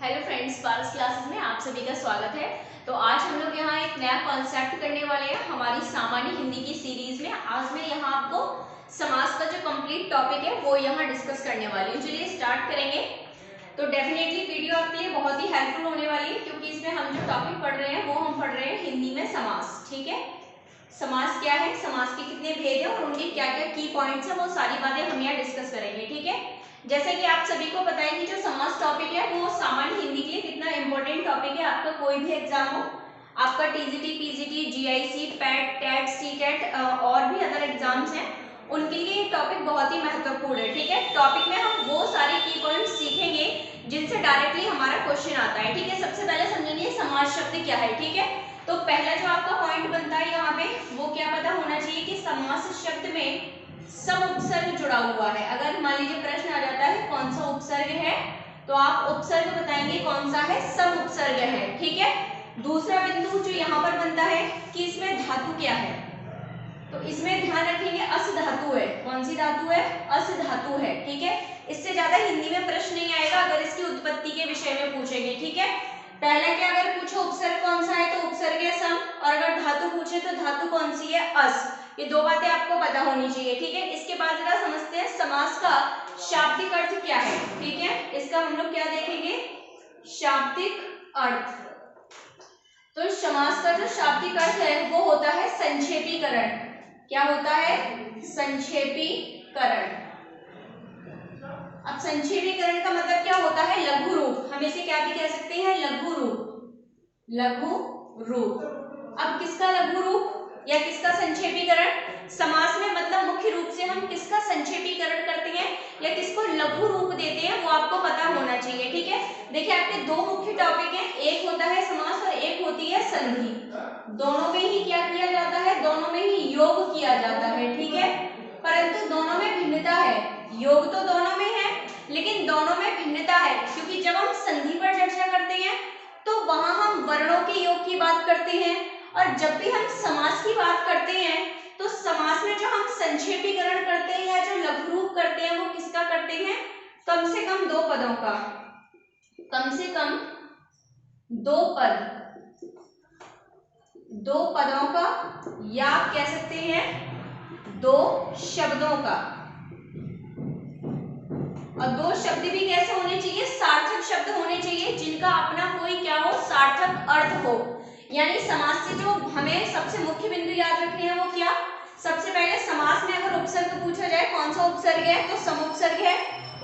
Hello friends, पारस classes में आप सभी का स्वागत है। तो आज हम लोग यहाँ एक नया कॉन्सेप्ट करने वाले हैं हमारी सामान्य हिंदी की सीरीज में। आज मैं यहाँ आपको समास का जो कंप्लीट टॉपिक है वो यहाँ डिस्कस करने वाली हूँ। चलिए स्टार्ट करेंगे। तो डेफिनेटली वीडियो आपके लिए बहुत ही हेल्पफुल होने वाली है, क्योंकि इसमें हम जो टॉपिक पढ़ रहे हैं वो हम पढ़ रहे हैं हिंदी में समास। ठीक है, समास क्या है, समास के कितने भेद हैं और उनके क्या क्या की पॉइंट्स हैं, वो सारी बातें हम यहाँ डिस्कस करेंगे। ठीक है, जैसे कि आप सभी को पता है कि जो समास टॉपिक है वो सामान्य हिंदी के लिए कितना इंपॉर्टेंट टॉपिक है। आपका कोई भी एग्जाम हो, आपका TGT, PGT, GIC, PET, TET, CTET और भी अदर एग्जाम्स हैं, उनके लिए ये टॉपिक बहुत ही महत्वपूर्ण है। ठीक है, टॉपिक में हम वो सारे की पॉइंट्स सीखेंगे जिनसे डायरेक्टली हमारा क्वेश्चन आता है। ठीक है, सबसे पहले समझेंगे समास शब्द क्या है। ठीक है, तो पहला जो आपका पॉइंट बनता है यहाँ पे वो क्या पता होना चाहिए कि समास शब्द में सम उपसर्ग जुड़ा हुआ है। अगर मान लीजिए प्रश्न आ जाता है कौन सा उपसर्ग है, तो आप उपसर्ग बताएंगे कौन सा है, सम उपसर्ग है। ठीक है, दूसरा बिंदु जो यहाँ पर बनता है कि इसमें धातु क्या है, तो इसमें ध्यान रखेंगे अस धातु है। कौन सी धातु है, अस धातु है। ठीक है, इससे ज्यादा हिंदी में प्रश्न नहीं आएगा अगर इसकी उत्पत्ति के विषय में पूछेंगे। ठीक है, पहला क्या अगर पूछो उपसर्ग कौन सा है तो उपसर्ग है सम, और अगर धातु पूछे तो धातु कौन सी है, अस। ये दो बातें आपको पता होनी चाहिए। ठीक है, इसके बाद जरा समझते हैं समास का शाब्दिक अर्थ क्या है। ठीक है, इसका हम लोग क्या देखेंगे, शाब्दिक अर्थ। तो समास का जो शाब्दिक अर्थ है वो होता है संक्षेपीकरण। क्या होता है, संक्षेपीकरण। अब संक्षेपीकरण का मतलब क्या होता है, लघु रूप। हम इसे क्या भी कह सकते हैं, लघु रूप। लघु रूप। अब किसका लघु रूप या किसका संक्षेपीकरण, समास में मतलब मुख्य रूप से हम किसका संक्षेपीकरण करते हैं या किसको लघु रूप देते हैं वो आपको पता होना चाहिए। ठीक है, देखिए आपके दो मुख्य टॉपिक हैं, एक होता है समास और एक होती है संधि। दोनों में ही क्या किया जाता है, दोनों में ही योग किया जाता है। ठीक है, परंतु दोनों में भिन्नता है। योग तो दोनों में है लेकिन दोनों में भिन्नता है, क्योंकि जब हम संधि पर चर्चा करते हैं तो वहां हम वर्णों के योग की बात करते हैं, और जब भी हम समास की बात करते हैं तो समास में जो हम संक्षेपीकरण करते हैं या जो लघु रूप करते हैं वो किसका करते हैं, कम से कम दो पदों का। कम से कम दो पद, दो पदों का, या आप कह सकते हैं दो शब्दों का। और दो शब्द भी कैसे होने चाहिए, सार्थक शब्द होने चाहिए, जिनका अपना कोई क्या हो, सार्थक अर्थ हो। यानी समास से जो हमें सबसे मुख्य बिंदु याद रखने हैं वो क्या, सबसे पहले समास में अगर उपसर्ग पूछा जाए कौन सा उपसर्ग है तो सम उपसर्ग है।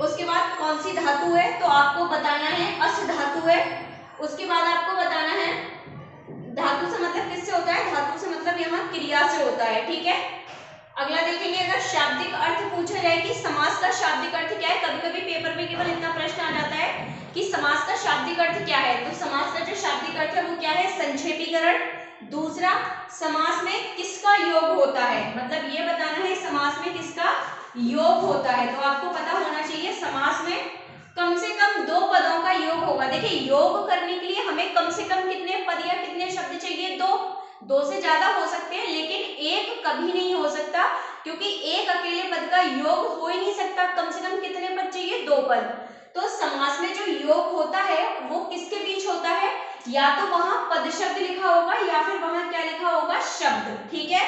उसके बाद कौन सी धातु है तो आपको बताना है अस धातु है। उसके बाद आपको बताना है धातु से मतलब किससे होता है, धातु से मतलब यहाँ क्रिया से होता है। ठीक है, अगला देखेंगे अगर शाब्दिक अर्थ पूछा जाए कि समास का शाब्दिक अर्थ क्या है। कभी कभी पेपर में केवल इतना प्रश्न आ जाता है कि समास का शाब्दिक अर्थ क्या है, तो समास का जो शाब्दिक अर्थ है वो क्या है, संक्षेपीकरण। दूसरा, समास में किसका योग होता है, मतलब ये बताना है समास में किसका योग होता है। तो आपको पता होना चाहिए समास में कम से कम दो पदों का योग होगा। देखिए योग करने के लिए हमें कम से कम कितने पद या कितने शब्द चाहिए, दो से ज्यादा हो सकते हैं लेकिन एक कभी नहीं हो सकता, क्योंकि एक अकेले पद का योग हो ही नहीं सकता। कम से कम कितने पद चाहिए, दो पद। तो समास में जो योग होता है वो किसके बीच होता है, या तो वहां पद शब्द लिखा होगा या फिर वहां क्या लिखा होगा, शब्द। ठीक है,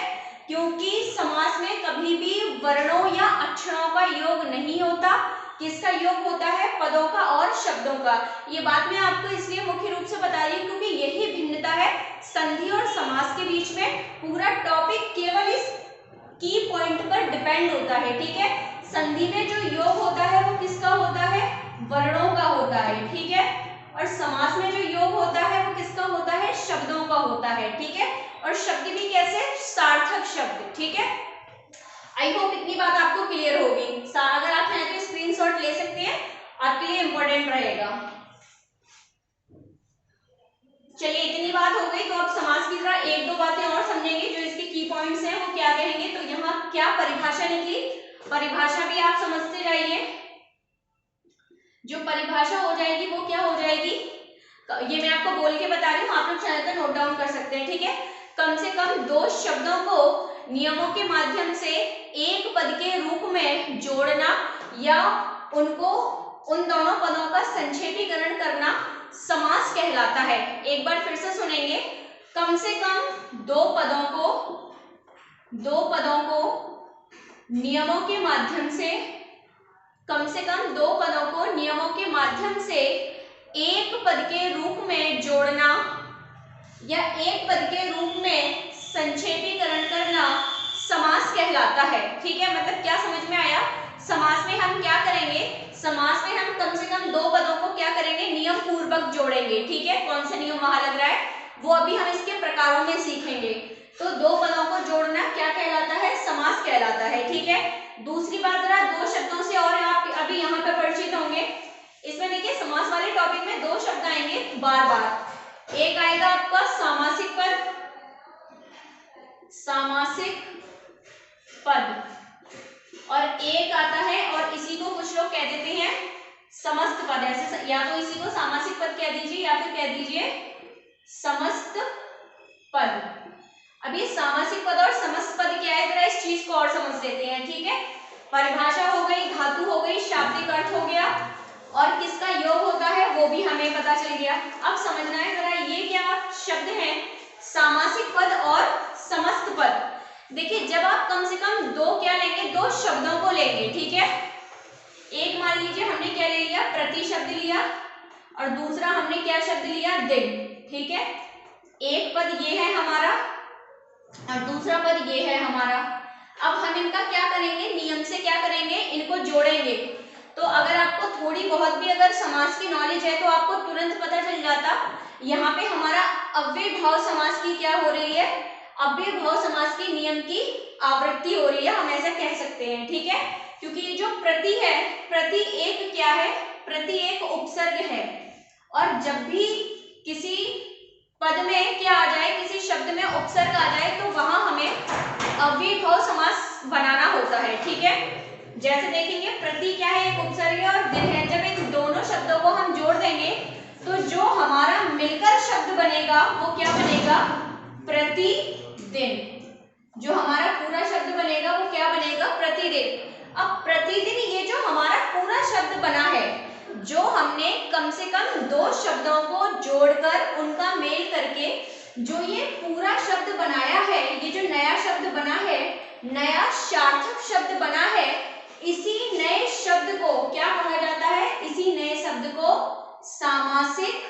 क्योंकि समास में कभी भी वर्णों या अक्षरों का योग नहीं होता। किसका योग होता है, पदों का और शब्दों का। ये बात मैं आपको इसलिए मुख्य रूप से बता रही हूँ क्योंकि यही भिन्नता है संधि और समास के बीच में। पूरा टॉपिक केवल इस की पॉइंट पर डिपेंड होता है। ठीक है, संधि में जो योग होता है वो किसका होता है, वर्णों का होता है। ठीक है, और समास में जो योग होता है वो किसका होता है, शब्दों का होता है। ठीक है, और शब्द भी कैसे, सार्थक शब्द। ठीक है, आई होप इतनी बात आपको क्लियर होगी। अगर आप चाहें तो स्क्रीनशॉट ले सकते हैं, आपके लिए इंपॉर्टेंट रहेगा। चलिए इतनी बात हो गई, तो अब समास की तरह एक दो बातें और समझेंगे जो इसके की पॉइंट्स हैं वो क्या कहेंगे। तो यहाँ क्या परिभाषा निकली, परिभाषा भी आप समझते जाइए। जो परिभाषा हो जाएगी वो क्या हो जाएगी, ये मैं आपको बोल के बता रही हूँ, आप लोग चाहे तो नोट डाउन कर सकते हैं। ठीक है, कम से कम दो शब्दों को नियमों के माध्यम से एक पद के रूप में जोड़ना या उनको उन दोनों पदों का संक्षेपीकरण करना समास कहलाता है। एक बार फिर से सुनेंगे, कम से कम दो पदों को नियमों के माध्यम से, कम से कम दो पदों को नियमों के माध्यम से एक पद के रूप में जोड़ना या एक पद के रूप में संक्षेपीकरण करना समास कहलाता है। ठीक है, मतलब क्या समझ में आया? समास में हम क्या करेंगे? समास में हम कम से कम दो पदों को क्या करेंगे? नियम पूर्वक जोड़ेंगे। ठीक है, कौन सा नियम वहां लग रहा है वो अभी हम इसके प्रकारों में सीखेंगे। तो दो पदों को जोड़ना क्या कहलाता है? समास कहलाता है। ठीक है, दूसरी बात, जरा दो शब्दों से और आप अभी यहाँ पे परिचित होंगे। इसमें देखिए समास वाले टॉपिक में दो शब्द आएंगे बार बार। एक आएगा आपका सामासिक पद, सामासिक पद, और एक आता है और इसी को कुछ लोग कह देते हैं समस्त पद। ऐसे या तो इसी को सामासिक पद कह दीजिए या फिर कह दीजिए समस्त पद। अब ये सामासिक पद और समस्त पद क्या है, जरा इस चीज को और समझ लेते हैं। ठीक है, परिभाषा हो गई, धातु हो गई, शाब्दिक अर्थ हो गया, और किसका योग होता है वो भी हमें पता चल गया। अब समझना है जरा ये क्या शब्द है, सामासिक पद और समस्त पद। देखिए जब आप कम से कम दो क्या लेंगे, दो शब्दों को लेंगे। ठीक है, एक मान लीजिए हमने क्या ले लिया, प्रति शब्द लिया, और दूसरा हमने क्या शब्द लिया, दिन। ठीक है, एक पद ये है हमारा और दूसरा पद ये है हमारा। अब हम इनका क्या करेंगे, नियम से क्या करेंगे, इनको जोड़ेंगे। तो अगर आपको थोड़ी बहुत भी अगर समास की नॉलेज है तो आपको तुरंत पता चल जाता, यहाँ पे हमारा अव्ययभाव समास की क्या हो रही है, अव्ययभाव समास की नियम की आवृत्ति हो रही है, हम ऐसा कह सकते हैं। ठीक है, क्योंकि ये जो प्रति है, प्रति एक क्या है, प्रति एक उपसर्ग है, और जब भी किसी पद में क्या आ जाए, किसी शब्द में उपसर्ग आ जाए तो वहां हमें अव्ययभाव समास बनाना होता है। ठीक है, जैसे देखेंगे प्रति क्या है, एक उपसर्ग है और दिन है। जब इन दोनों शब्दों को हम जोड़ देंगे तो जो हमारा मिलकर शब्द बनेगा वो क्या बनेगा, प्रतिदिन। जो हमारा पूरा शब्द बनेगा वो क्या बनेगा, प्रतिदिन। अब प्रतिदिन ये जो हमारा पूरा शब्द बना है, जो हमने कम से कम दो शब्दों को जोड़कर उनका मेल करके जो ये पूरा शब्द बनाया है, ये जो नया शब्द बना है, नया सार्थक शब्द बना है, इसी नए शब्द को क्या कहा जाता है, इसी नए शब्द को सामासिक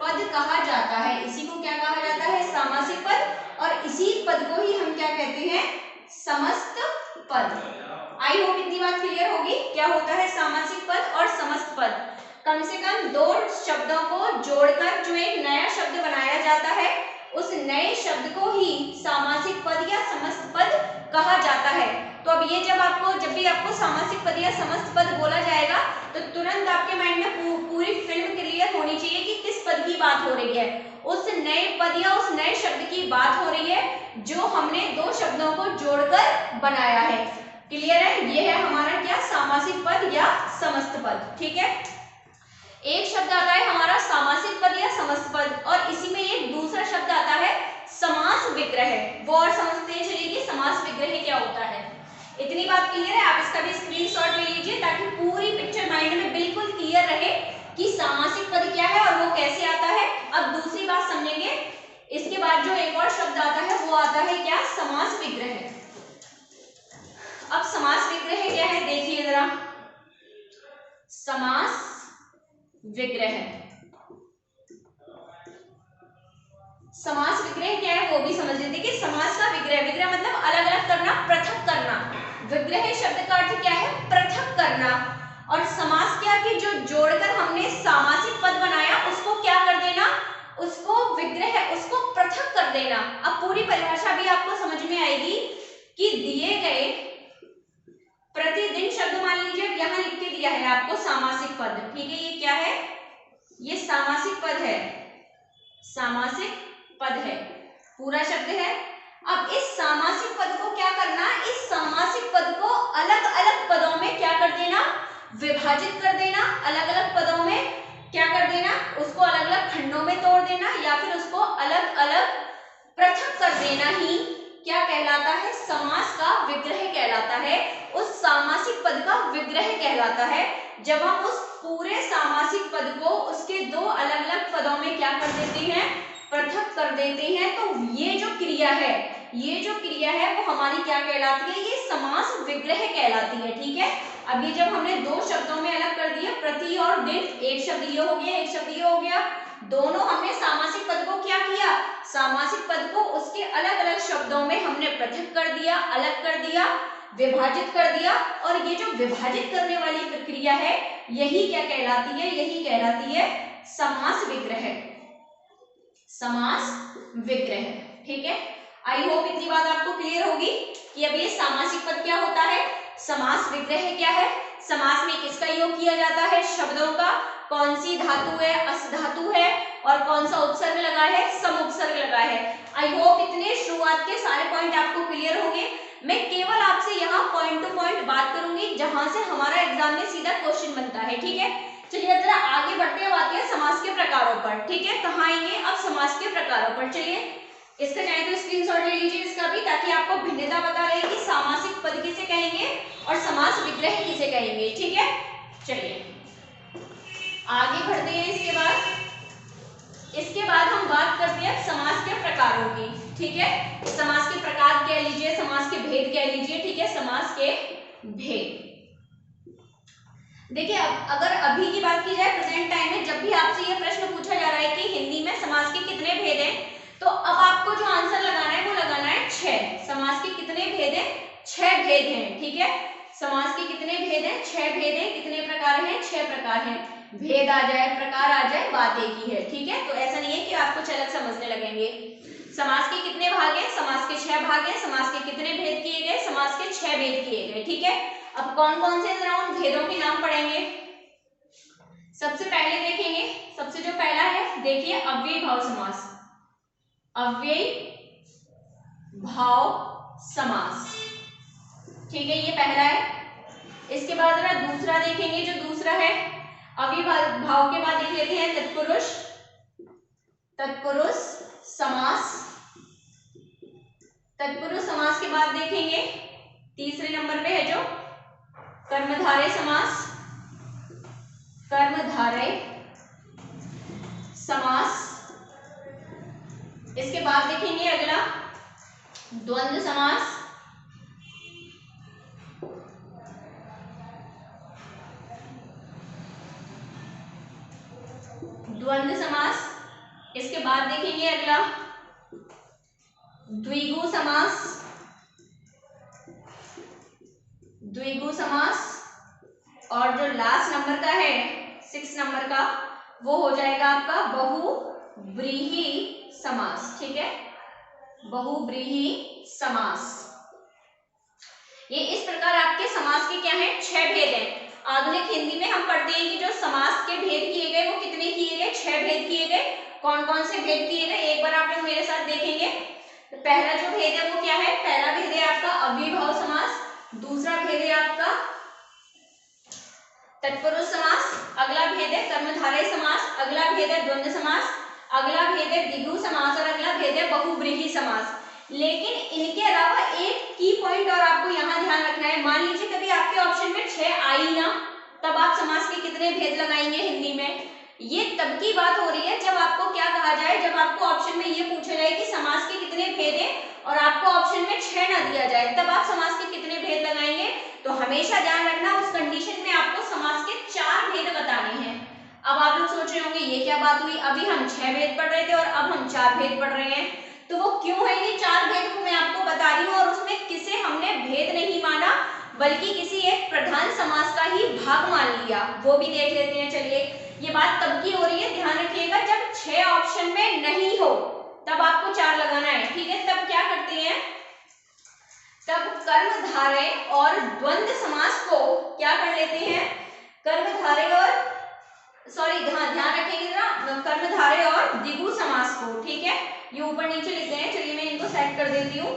पद कहा जाता है। इसी को क्या कहा जाता है, सामासिक पद, और इसी पद को ही हम क्या कहते हैं, समस्त पद। आई होप इतनी बात क्लियर होगी, क्या होता है सामासिक पद और समस्त पद। कम से कम दो शब्दों को जोड़कर जो एक नया शब्द बनाया जाता है, उस नए शब्द को ही सामासिक पद या समस्त पद कहा जाता है। तो अब ये जब भी आपको सामासिक पद या समस्त पद बोला जाएगा तो तुरंत आपके माइंड में पूरी फिल्म क्लियर होनी चाहिए कि किस पद की बात हो रही है। उस नए पद या उस नए शब्द की बात हो रही है जो हमने दो शब्दों को जोड़कर बनाया है। क्लियर है, ये है हमारा क्या, सामासिक पद या समस्त पद। ठीक है, एक शब्द आता है हमारा सामासिक पद या समस्त पद, और इसी में एक दूसरा शब्द आता है समास विग्रह। वो और समझते हैं चलिए कि समास विग्रह क्या होता है। इतनी बात क्लियर है, आप इसका भी स्क्रीनशॉट ले लीजिए ताकि पूरी पिक्चर माइंड में बिल्कुल क्लियर रहे कि सामासिक पद क्या है और वो कैसे आता है। अब दूसरी बात समझेंगे, इसके बाद जो एक और शब्द आता है वो आता है क्या, समास विग्रह। अब समास विग्रह क्या है देखिए जरा, समास विग्रह, समास विग्रह क्या है वो भी समझ लेते कि समास का विग्रह, विग्रह मतलब अलग अलग करना, पृथक करना। विग्रह शब्द का अर्थ क्या है, पृथक करना। और समास क्या कि जो जोड़कर हमने सामासिक पद बनाया उसको क्या कर देना, उसको विग्रह, उसको पृथक कर देना। अब पूरी परिभाषा भी आपको समझ में आएगी कि दिए गए प्रतिदिन शब्द, मान लीजिए यहां लिख के दिया है आपको सामासिक पद। ठीक है, ये क्या है, ये सामासिक पद है, सामासिक पद है, पूरा शब्द है। अब इस सामासिक पद को क्या करना, इस सामासिक पद को अलग अलग पदों में क्या कर देना, विभाजित कर देना। अलग अलग पदों में क्या कर देना, उसको अलग अलग खंडों में तोड़ देना या फिर उसको अलग अलग पृथक कर देना ही क्या कहलाता है, समास का विग्रह कहलाता है। उस सामासिक पद का विग्रह कहलाता है। जब हम उस पूरे सामासिक पद को उसके दो अलग अलग पदों में क्या कर देते हैं, पृथक कर देते हैं, तो ये जो क्रिया है वो हमारी क्या कहलाती है, ये समास विग्रह कहलाती है। ठीक है, अब ये जब हमने दो शब्दों में अलग कर दिया, प्रति और दिन, एक शब्द ये हो गया, एक शब्द ये हो गया, दोनों हमने सामासिक पद को क्या किया, सामासिक पद को उसके अलग अलग शब्दों में हमने पृथक कर दिया, अलग कर दिया, विभाजित कर दिया। और ये जो विभाजित करने वाली प्रक्रिया है यही क्या कहलाती है, यही कहलाती है समास विग्रह, समास विग्रह। ठीक है, आई होप इतनी बात आपको क्लियर होगी कि अब ये सामासिक पद क्या होता है, समास विग्रह क्या है, समास में किसका योग किया जाता है, शब्दों का, कौन सी धातु है, अस धातु है, और कौन सा उपसर्ग लगा है, सम उपसर्ग लगा है। आई होप इतने शुरुआत के सारे पॉइंट आपको क्लियर होंगे। मैं केवल आपसे यहाँ पॉइंट टू पॉइंट बात करूंगी जहां से हमारा एग्जाम में सीधा क्वेश्चन बनता है। ठीक है, चलिए अब जरा आगे बढ़ते हैं, आते हैं समास के प्रकारों पर। ठीक है, कहाँ आएंगे अब, समास के प्रकारों पर। चलिए इसका चाहे तो स्क्रीनशॉट ले लीजिए इसका भी, ताकि आपको भिन्नता पता रहे कि सामासिक पद किसे कहेंगे और समास विग्रह किसे कहेंगे। ठीक है, चलिए आगे बढ़ते हैं। इसके बाद हम बात करते हैं समास के प्रकारों की। ठीक है, समास के प्रकार कह लीजिए, समास के भेद कह लीजिए। ठीक है, समास के भेद। देखिए अगर अभी की बात की जाए, प्रेजेंट टाइम में जब भी आपसे ये प्रश्न पूछा जा रहा है कि हिंदी में समास के कितने भेद हैं, तो अब आपको जो आंसर लगाना है वो लगाना है 6। समास के कितने भेद हैं, 6 भेद हैं। ठीक है, समास के कितने भेद हैं, 6 भेद हैं। कितने प्रकार हैं, 6 प्रकार हैं। भेद आ जाए, प्रकार आ जाए, बात एक ही है। ठीक है, तो ऐसा नहीं है कि आप कुछ अलग समझने लगेंगे। समास के कितने भाग हैं, समास के 6 भाग हैं। समास के कितने भेद किए गए, समास के 6 भेद किए गए। ठीक है, अब कौन कौन से जरा उन भेदों के नाम पढ़ेंगे। सबसे पहले देखेंगे, सबसे जो पहला है देखिए अव्ययी भाव समास, अव्ययी भाव समास। ठीक है, ये पहला है। इसके बाद जरा दूसरा देखेंगे, जो दूसरा है अव्ययी भाव के बाद देख लेते हैं तत्पुरुष, तत्पुरुष समास। तत्पुरुष समास के बाद देखेंगे तीसरे नंबर पे है जो कर्मधारय समास, कर्मधारय समास। इसके बाद देखेंगे अगला द्वंद्व समास, द्वंद्व समास। इसके बाद देखेंगे अगला द्विगु समास, द्विगु समास। और जो लास्ट नंबर का है 6 नंबर का, वो हो जाएगा आपका बहुव्रीहि समास। ठीक है, बहुव्रीहि समास। ये इस प्रकार आपके समास के क्या हैं, 6 भेद हैं। आधुनिक हिंदी में हम पढ़ते हैं कि जो समास के भेद किए गए वो कितने किए गए, 6 भेद किए गए। कौन कौन से भेद किए गए, एक बार आप लोग मेरे साथ देखेंगे। तो पहला जो भेद है वो क्या है, पहला भेद है आपका अव्ययी भाव समास, दूसरा भेद है आपका तत्पुरुष समास, अगला भेद है कर्मधारय समास, अगला भेद है द्वंद्व समास, अगला भेद है द्विगु समास, और अगला भेद है बहुव्रीहि समास। लेकिन इनके अलावा एक की पॉइंट और आपको यहाँ ध्यान रखना है। मान लीजिए कभी आपके ऑप्शन में 6 आई ना, तब आप समास के कितने भेद लगाएंगे हिंदी में। ये तब की बात हो रही है जब आपको क्या कहा जाए, जब आपको ऑप्शन में ये पूछा जाए कि समास के कितने भेद हैं और आपको ऑप्शन में 6 ना दिया जाए, तब आप समास के कितने भेद लगाएंगे। तो हमेशा ध्यान रखना उस कंडीशन में आपको समास के 4 भेद बताने हैं। अब आप लोग सोच रहे होंगे ये क्या बात हुई, अभी हम 6 भेद पढ़ रहे थे और अब हम 4 भेद पढ़ रहे हैं। तो वो क्यों है ये 4 भेद, वो मैं आपको बता रही हूँ। और उसमें किसे हमने भेद नहीं माना, बल्कि किसी एक प्रधान समास का ही भाग मान लिया, वो भी देख लेते हैं। चलिए, ये बात तब की हो रही है, ध्यान रखिएगा, जब 6 ऑप्शन में नहीं हो तब आपको 4 लगाना है। ठीक है, तब क्या करते हैं, तब कर्मधारय और द्वंद्व समास को क्या कर लेते हैं, कर्मधारय और ध्यान रखेंगे जरा, कर्मधारय और द्विगु समास को। ठीक है, ये ऊपर नीचे लिख गए हैं, चलिए मैं इनको सेट कर देती हूँ।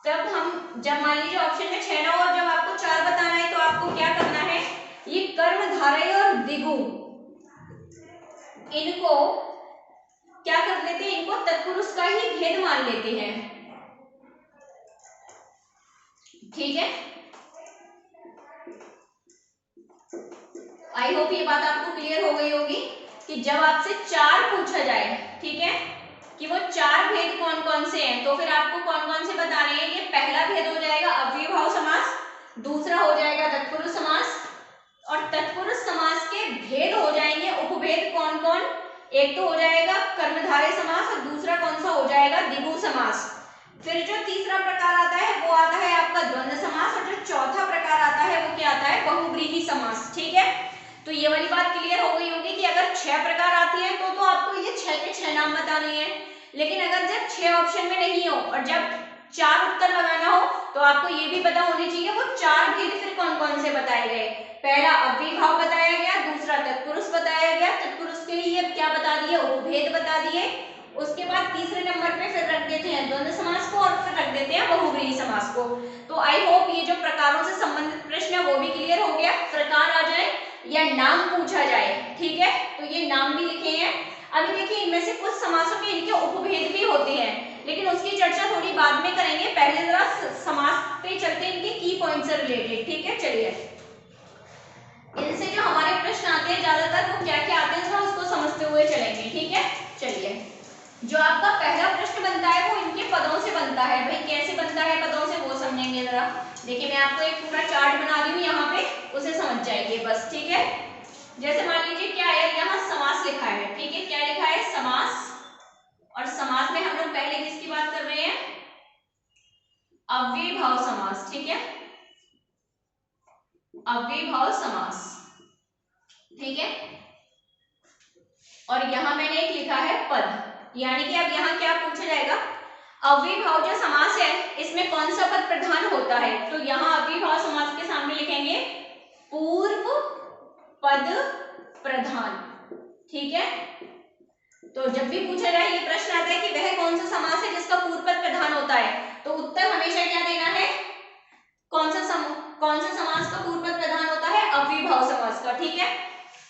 तब हम जब मान लीजिए ऑप्शन में 6 ना हो और जब आपको 4 बताना है, तो आपको क्या करना है, ये कर्मधारय और द्विगु इनको क्या कर लेते हैं, इनको तत्पुरुष का ही भेद मान लेते हैं। ठीक है, आई होप ये बात आपको क्लियर हो गई होगी कि जब आपसे 4 पूछा जाए, ठीक है, कि वो 4 भेद कौन कौन से हैं, तो फिर आपको कौन कौन से बताने हैं। ये पहला भेद हो जाएगा अव्ययीभाव समास, दूसरा हो जाएगा तत्पुरुष समास, और तत्पुरुष समास के भेद हो जाएंगे उपभेद कौन कौन। एक तो हो जाएगा कर्मधारय समास और दूसरा कौन सा हो जाएगा द्विगु समास। फिर जो तीसरा प्रकार आता है वो आता है आपका द्वंद्व समास, और जो चौथा प्रकार आता है वो क्या आता है, बहुव्रीहि समास। ठीक है, तो ये वाली बात क्लियर हो गई होगी कि अगर 6 प्रकार आती है तो आपको ये 6 के 6 नाम बताने हैं। लेकिन अगर जब 6 ऑप्शन में नहीं हो और जब 4 उत्तर लगाना हो तो आपको ये भी पता होनी चाहिए वो 4 भेद फिर कौन कौन से बताए गए। पहला अव्ययीभाव बताया गया, दूसरा तत्पुरुष बताया गया, तत्पुरुष के लिए क्या बता दिए, उपभेद बता दिए। उसके बाद तीसरे नंबर पे फिर रख देते हैं द्वंद्व समास को और फिर रख देते हैं बहुव्रीहि समास को। तो आई होप ये जो प्रकारों से संबंधित प्रश्न है वो भी क्लियर हो गया। प्रकार आ जाए या नाम पूछा जाए, ठीक है, तो ये नाम भी लिखे हैं। अभी देखिए इनमें से कुछ समासों के इनके उपभेद भी होते हैं, लेकिन उसकी चर्चा थोड़ी बाद में करेंगे। पहले जरा समास पे चलते हैं इनके की पॉइंट से रिलेटेड। ठीक है, चलिए इनसे जो हमारे प्रश्न आते हैं ज्यादातर वो क्या क्या आते हैं उसको समझते हुए चलेंगे। ठीक है, चलिए जो आपका पहला प्रश्न बनता है वो इनके पदों से बनता है। भाई कैसे बनता है पदों से वो समझेंगे जरा। देखिए मैं आपको एक पूरा चार्ट बना रही हूँ यहाँ पे, उसे समझ जाइए बस। ठीक है, जैसे मान लीजिए क्या है, यहाँ समास लिखा है। ठीक है, क्या लिखा है, समास। और समास में हम लोग पहले किसकी बात कर रहे हैं, अव्ययीभाव समास। ठीक है, अव्ययीभाव समास। ठीक है, और यहां मैंने एक लिखा है पद, यानी कि अब यहाँ क्या पूछा जाएगा, अव्ययीभाव जो समास है इसमें कौन सा पद प्रधान होता है। तो यहाँ अव्ययीभाव समास के सामने लिखेंगे पूर्व पद प्रधान। ठीक है, तो जब भी पूछा जाए ये प्रश्न आता है कि वह कौन सा समास है जिसका पूर्व पद प्रधान होता है, तो उत्तर हमेशा क्या देना है, कौन सा समास का पूर्व पद प्रधान होता है, अव्ययीभाव समास का। ठीक है,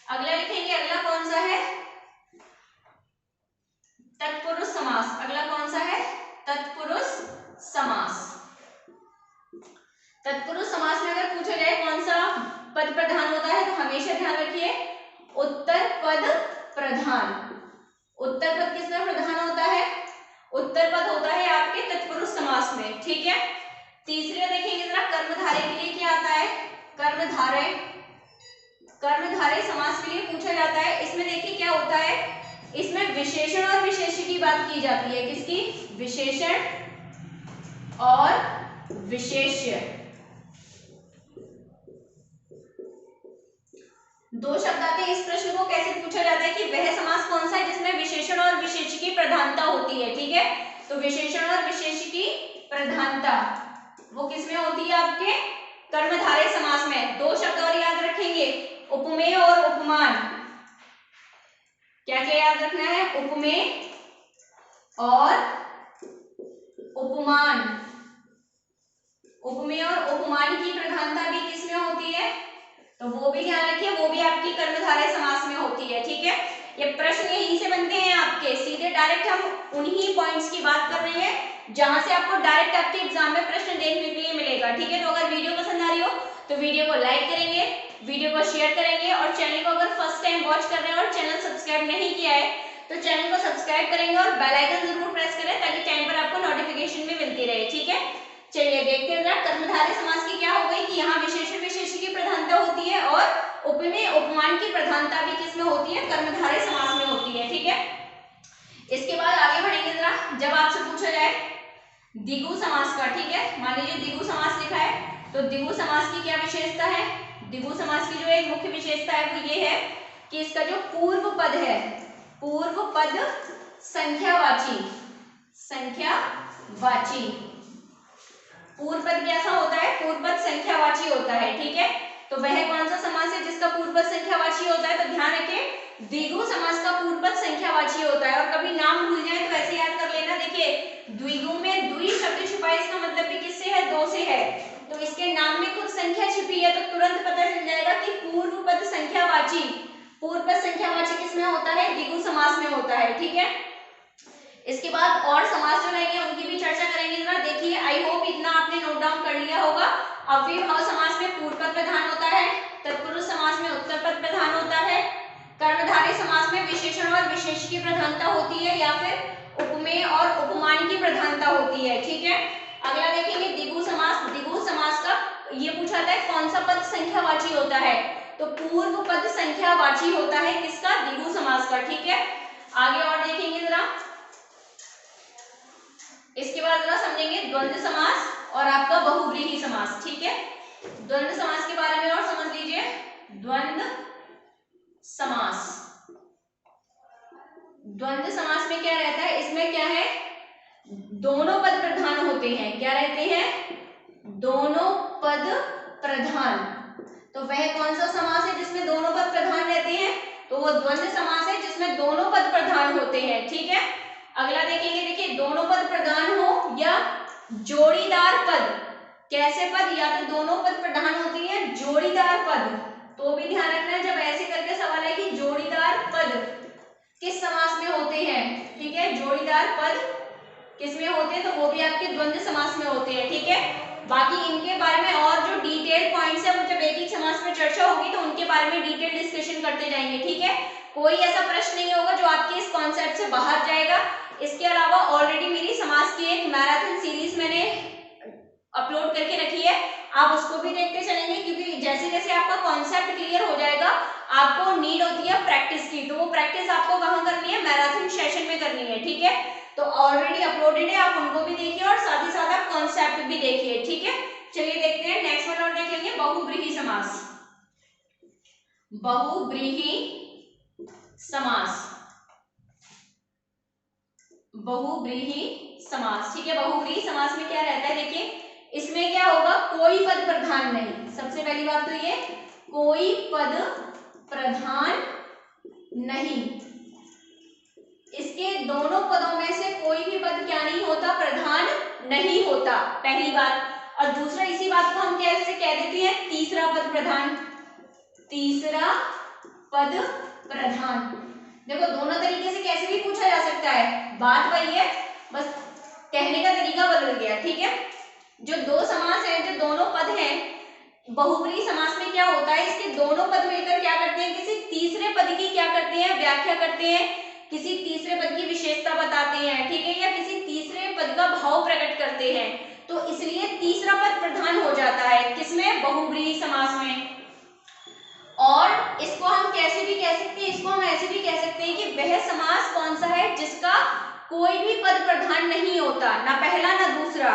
अगला लिखेंगे, अगला कौन सा है, तत्पुरुष समास। अगला कौन सा है, तत्पुरुष समास। तत्पुरुष समास में अगर पूछा जाए कौन सा पद प्रधान होता है तो हमेशा ध्यान रखिए उत्तर पद प्रधान। उत्तर पद किसमें प्रधान होता है, उत्तर पद होता है आपके तत्पुरुष समास में। ठीक है, तीसरे देखेंगे जरा, कर्मधारय के लिए क्या आता है, कर्मधारय। कर्मधारय समास के लिए पूछा जाता है। इसमें देखिए क्या होता है, इसमें विशेषण और विशेष्य की बात की जाती है। किसकी, विशेषण और विशेष्य। दो शब्द आते हैं। इस प्रश्न को कैसे पूछा जाता है कि वह समास कौन सा है जिसमें विशेषण और विशेष्य की प्रधानता होती है। ठीक है, तो विशेषण और विशेष्य की प्रधानता वो किसमें होती है, आपके कर्मधारय समास में। दो शब्द और याद रखेंगे, उपमेय और उपमान। क्या क्या याद रखना है, उपमेय और उपमान। उपमेय और उपमान की प्रधानता भी किसमें होती है, तो वो भी ध्यान रखिए, वो भी आपकी कर्मधारय समास में होती है। ठीक है, ये प्रश्न यहीं से बनते हैं आपके, सीधे डायरेक्ट हम उन्हीं पॉइंट्स की बात कर रहे हैं जहां से आपको डायरेक्ट आपके एग्जाम में प्रश्न देखने के लिए मिलेगा। ठीक है, तो अगर वीडियो पसंद आ रही हो तो वीडियो को लाइक करेंगे, वीडियो को शेयर करेंगे, और चैनल को अगर फर्स्ट टाइम वॉच कर रहे हैं और चैनल सब्सक्राइब नहीं किया है तो चैनल को सब्सक्राइब करेंगे और बेल आइकन जरूर प्रेस करें ताकि टाइम पर आपको नोटिफिकेशन भी मिलती रहे। ठीक है, चलिए देखते हैं जरा कर्मधारय समास की क्या हो गई कि यहाँ विशेषण विशेष्य की प्रधानता होती है और उपमेय उपमान की प्रधानता भी किसमें होती है, कर्मधारय समास में होती है। ठीक है, इसके बाद आगे बढ़ेंगे जरा, जब आपसे पूछा जाए द्विगु समास का। ठीक है, मान लीजिए द्विगु समास लिखा है, तो द्विगु समास की क्या विशेषता है, द्विगु समास की जो एक मुख्य विशेषता है वो ये है कि इसका जो पूर्व पद है, पूर्व पद संख्यावाची। संख्यावाची पूर्व पद कैसा होता है, पूर्व पद संख्यावाची होता है। ठीक है, तो वह कौन सा समास है जिसका पूर्व पद संख्यावाची होता है, तो ध्यान रखिए द्विगु समास का पूर्व पद संख्यावाची होता है। और कभी नाम भूल जाए तो ऐसे याद कर लेना, देखिए द्विगु में द्वि शब्द छुपा है, इसका मतलब भी किससे है, दो से है, तो इसके नाम में कुछ संख्या छिपी है, तो तुरंत पता चल जाएगा कि पूर्व पद संख्यावाची। पूर्व पद संख्यावाची किसमें होता है, द्विगु समास में होता है। ठीक है, इसके बाद और समास जो रहेंगे उनकी भी चर्चा करेंगे जरा। देखिए आई होप इतना आपने नोट डाउन कर लिया होगा। अव्ययीभाव समास में पूर्व पद प्रधान होता है, तत्पुरुष समास में उत्तर पद प्रधान होता है, कर्मधारय समास में विशेषण और विशेष की प्रधानता होती है या फिर उपमेय और उपमान की प्रधानता होती है। ठीक है, अगला देखेंगे द्विगु समास। द्विगु समास का ये पूछा था कौन सा पद संख्यावाची होता है, तो पूर्व पद संख्यावाची होता है किसका, द्विगु समास का। ठीक है, आगे और देखेंगे जरा, इसके बाद जरा समझेंगे द्वंद्व समास और आपका बहुव्रीहि समास। ठीक है, द्वंद्व समास के बारे में और समझ लीजिए। द्वंद्व समास, द्वंद्व समास में क्या रहता है, इसमें क्या है, दोनों पद प्रधान होते हैं। क्या रहते हैं, दोनों पद प्रधान। तो वह कौन सा समास है जिसमें दोनों पद प्रधान रहते हैं, तो वो द्वंद्व समास है जिसमें दोनों पद प्रधान होते हैं। ठीक है, अगला देखेंगे, देखिए दोनों पद प्रधान हो या जोड़ीदार पद, कैसे पद, या तो दोनों पद प्रधान होती है जोड़ीदार पद, तो भी ध्यान रखना है जब ऐसे करके सवाल है कि जोड़ीदार पद किस समास में होते हैं। ठीक है, जोड़ीदार पद किस में होते हैं, तो वो भी आपके द्वंद्व समास में होते हैं। ठीक है, बाकी इनके बारे में और जो डिटेल पॉइंट्स है वो जब एक ही समास में चर्चा होगी तो उनके बारे में डिटेल डिस्कशन करते जाएंगे। ठीक है, कोई ऐसा प्रश्न नहीं होगा जो आपके इस कॉन्सेप्ट से बाहर जाएगा। इसके अलावा ऑलरेडी मेरी समास की एक मैराथन सीरीज मैंने अपलोड करके रखी है, आप उसको भी देखते चलेंगे, क्योंकि जैसे जैसे आपका कॉन्सेप्ट क्लियर हो जाएगा आपको नीड होती है प्रैक्टिस की, तो वो प्रैक्टिस आपको कहाँ करनी है, मैराथन सेशन में करनी है। ठीक है, तो ऑलरेडी अपलोडेड है, आप उनको भी देखिए और साथ ही साथ आप कॉन्सेप्ट भी देखिए। ठीक है, चलिए देखते हैं नेक्स्ट वन और देखेंगे बहुव्रीहि समास। बहुव्रीहि समास, बहुव्रीहि समास। ठीक है, बहुव्रीहि समास में क्या रहता है, देखिए इसमें क्या होगा, कोई पद प्रधान नहीं। सबसे पहली बात तो ये, कोई पद प्रधान नहीं, इसके दोनों पदों में से कोई भी पद क्या नहीं होता, प्रधान नहीं होता, पहली बात। और दूसरा, इसी बात को हम कैसे कह देते हैं, तीसरा पद प्रधान, तीसरा पद प्रधान। देखो दोनों तरीके से कैसे भी पूछा जा सकता है, बात वही है, बस कहने का तरीका बदल गया। ठीक है, जो दो समास हैं, जो दोनों पद हैं, बहुव्रीहि समास में क्या होता है, इसके दोनों पद मिलकर क्या करते हैं, किसी तीसरे पद की क्या करते हैं, व्याख्या करते हैं, किसी तीसरे पद की विशेषता बताते हैं। ठीक है, या किसी तीसरे पद का भाव प्रकट करते हैं, तो इसलिए तीसरा पद प्रधान हो जाता है किसमें, बहुव्रीहि समास में। और इसको हम कैसे भी कह सकते हैं, इसको हम ऐसे भी कह सकते हैं कि वह समास कौन सा है जिसका कोई भी पद प्रधान नहीं होता, ना पहला ना दूसरा,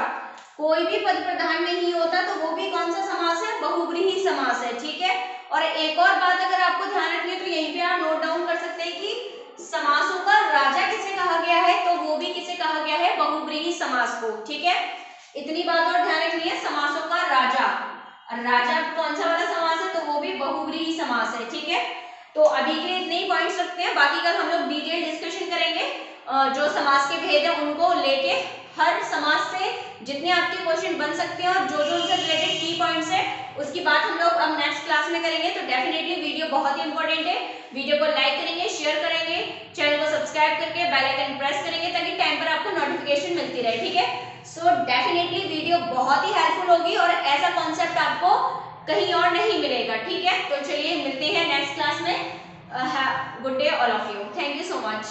कोई भी पद प्रधान नहीं होता, तो वो भी कौन सा समास है, बहुव्रीहि समास है। ठीक है, और एक और बात अगर आपको ध्यान रखनी है तो यहीं पे आप नोट डाउन कर सकते हैं कि समासों का राजा किसे कहा गया है, तो वो भी किसे कहा गया है, बहुव्रीहि समास को। ठीक है, इतनी बात और ध्यान रखनी है, समासों का राजा, राजा कौन सा वाला समास है, तो वो भी बहुव्रीहि समास है। ठीक है, तो अभी के लिए इतने ही पॉइंट्स रखते हैं, बाकी कल हम लोग डिटेल डिस्कशन करेंगे, जो समास के भेद है उनको लेके, हर समास से जितने आपके क्वेश्चन बन सकते हैं और जो जो उनसे रिलेटेड की पॉइंट्स है उसकी बात हम लोग अब नेक्स्ट क्लास में करेंगे। तो डेफिनेटली वीडियो बहुत ही इंपॉर्टेंट है, वीडियो को लाइक करेंगे, शेयर करेंगे, चैनल को सब्सक्राइब करके बेल आइकन प्रेस करेंगे ताकि टाइम पर आपको नोटिफिकेशन मिलती रहे। ठीक है, सो डेफिनेटली वीडियो बहुत ही हेल्पफुल होगी और ऐसा कॉन्सेप्ट आपको कहीं और नहीं मिलेगा। ठीक है, तो चलिए मिलते हैं नेक्स्ट क्लास में। Good day all of you, thank you so much.